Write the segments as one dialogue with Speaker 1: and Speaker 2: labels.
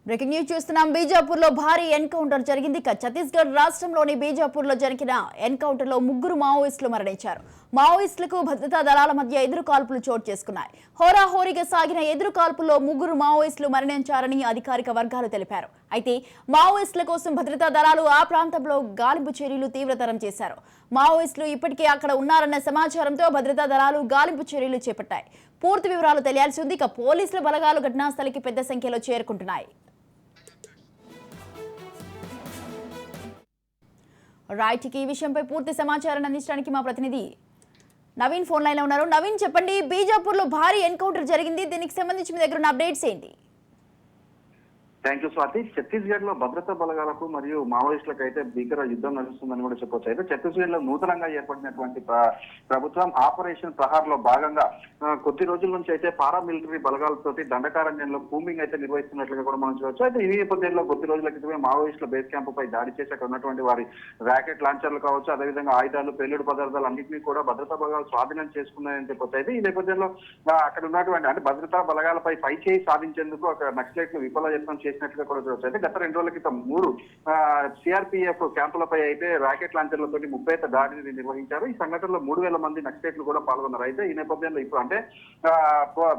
Speaker 1: Breaking news చూస్తున్నాం. బీజాపూర్ లో భారీ ఎన్కౌంటర్ జరిగింది. ఛత్తీస్గఢ్ రాష్ట్రంలోని బీజాపూర్ లో జరిగిన ఎన్కౌంటర్ లో 3 మావోయిస్టులు మరణించారు. మావోయిస్టులకు భద్రతా దళాల మధ్య ఎదురు కాల్పులు చోటు చేసుకున్నాయి. హోరాహోరీగా సాగిన ఎదురు కాల్పుల్లో 3 మావోయిస్టులు మరణించారని అధికారిక వర్గాలు తెలిపారు. అయితే మావోయిస్టుల కోసం భద్రతా దళాలు ఆ ప్రాంతంలో గాలింపు చర్యలు తీవ్రతరం చేశారు. మావోయిస్టులు ఇప్పటికే అక్కడ ఉన్నారన్న సమాచారంతో భద్రతా దళాలు గాలింపు చర్యలు చేపట్టాయి. పూర్తి వివరాలు తెలియాల్సి ఉంది. ఇక పోలీసుల బలగాలు ఘటనాస్థలికి పెద్ద సంఖ్యలో చేరుకుంటున్నాయి. రైట్, ఈ విషయంపై పూర్తి సమాచారాన్ని అందించడానికి మా ప్రతినిధి నవీన్ ఫోన్ లైన్ లో ఉన్నారు. నవీన్, చెప్పండి, బీజాపూర్ లో భారీ ఎన్కౌంటర్ జరిగింది. దీనికి సంబంధించి మీ దగ్గర ఉన్న అప్డేట్స్ ఏంటి?
Speaker 2: Thank you Swathi. ఛత్తీస్గఢ్ లో భద్రతా బలగాలకు మరియు మావోయిస్టులకు అయితే భీకర యుద్ధం నడుస్తుందని కూడా చెప్పొచ్చు. అయితే ఛత్తీస్గఢ్ లో నూతనంగా ఏర్పడినటువంటి ప్రభుత్వం ఆపరేషన్ ప్రహార్ లో భాగంగా కొద్ది రోజుల నుంచి అయితే పారామిలిటరీ బలగాలతోటి దండకారణ్యంలో కూంబింగ్ అయితే నిర్వహిస్తున్నట్లుగా కూడా మనం చూడవచ్చు. అయితే ఈ నేపథ్యంలో కొద్ది రోజుల క్రితమే మావోయిస్టుల బేస్ క్యాంప్ పై దాడి చేసి అక్కడ ఉన్నటువంటి వారి రాకెట్ లాంచర్లు కావచ్చు, అదేవిధంగా ఆయుధాలు, పేలుడు పదార్థాలు అన్నింటినీ కూడా భద్రతా బలగాలు స్వాధీనం చేసుకున్నాయని చెప్పొచ్చు. అయితే ఈ నేపథ్యంలో అక్కడ ఉన్నటువంటి అంటే భద్రతా బలగాలపై పై చేయి సాధించేందుకు అక్కడ నక్సలైట్లు విఫల యత్నం చేసినట్లుగా కూడా చూడవచ్చు. అయితే గత 2 రోజుల క్రితం 3 సిఆర్పిఎఫ్ క్యాంపులపై అయితే రాకెట్ లాంచర్లతో 30 దాడిని నిర్వహించారు. ఈ సంఘటనలో 3000 మంది నక్సలైట్లు కూడా పాల్గొన్నారు. అయితే ఈ నేపథ్యంలో ఇప్పుడు అంటే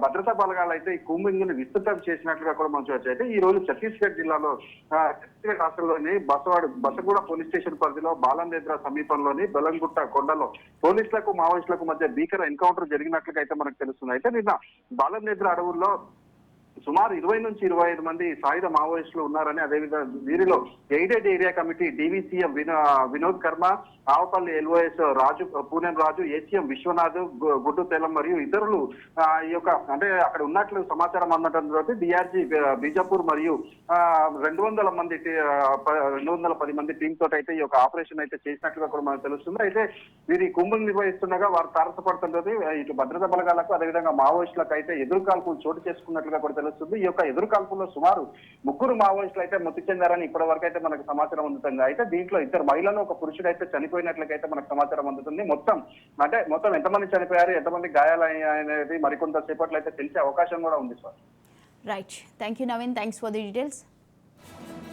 Speaker 2: భద్రతా బలగాలు అయితే ఈ కూంబింగ్ ని విస్తృతం చేసినట్లుగా కూడా మనం చూడవచ్చు. అయితే ఈ రోజు ఛత్తీస్గఢ్ జిల్లాలో ఛత్తీస్గఢ్ రాష్ట్రంలోని బసగూడ పోలీస్ స్టేషన్ పరిధిలో బాలందేద్ర సమీపంలోని బెలంగుట్ట కొండలో పోలీసులకు మావోయిస్టులకు మధ్య భీకర ఎన్కౌంటర్ జరిగినట్లుగా అయితే మనకు తెలుస్తుంది. అయితే నిన్న బాలందేద్ర అడవుల్లో సుమారు 20 నుంచి 25 మంది సాయుధ మావోయిస్టులు ఉన్నారని, అదేవిధంగా వీరిలో aided area committee DVCM Vinod కర్మ, ఆవపల్లి ఎల్ఓఎస్ రాజు, పూనెం రాజు, ఏసీఎం విశ్వనాథ్, గుడ్డు తెలం మరియు ఇతరులు ఈ యొక్క అంటే అక్కడ ఉన్నట్లు సమాచారం అందడంతో డిఆర్జీ బీజాపూర్ మరియు 210 మంది టీం తోటి అయితే ఈ యొక్క ఆపరేషన్ అయితే చేసినట్లుగా కూడా మనకు తెలుస్తుంది. అయితే వీరి కుంభం నిర్వహిస్తుండగా వారు తారసపడుతుండేది ఇటు భద్రతా బలగాలకు అదేవిధంగా మావోయిస్టులకు అయితే ఎదురుకాల్పులు చోటు చేసుకున్నట్లుగా కూడా తెలుస్తుంది. ఈ యొక్క ఎదురుకాల్పుల్లో సుమారు 3 మావోయిస్టులు అయితే మృతి చెందారని ఇప్పటి వరకు అయితే మనకు సమాచారం అందుతుంది. అయితే దీంట్లో 2 మహిళలు, 1 పురుషుడు అయితే చనిపోయినట్లయితే మనకు సమాచారం అందుతుంది. మొత్తం ఎంతమంది చనిపోయారు, ఎంతమంది గాయాలనేది మరికొంత సేపట్లో అయితే తెలిసే అవకాశం కూడా ఉంది sir.
Speaker 1: Right, thank you Naveen, thanks for the details.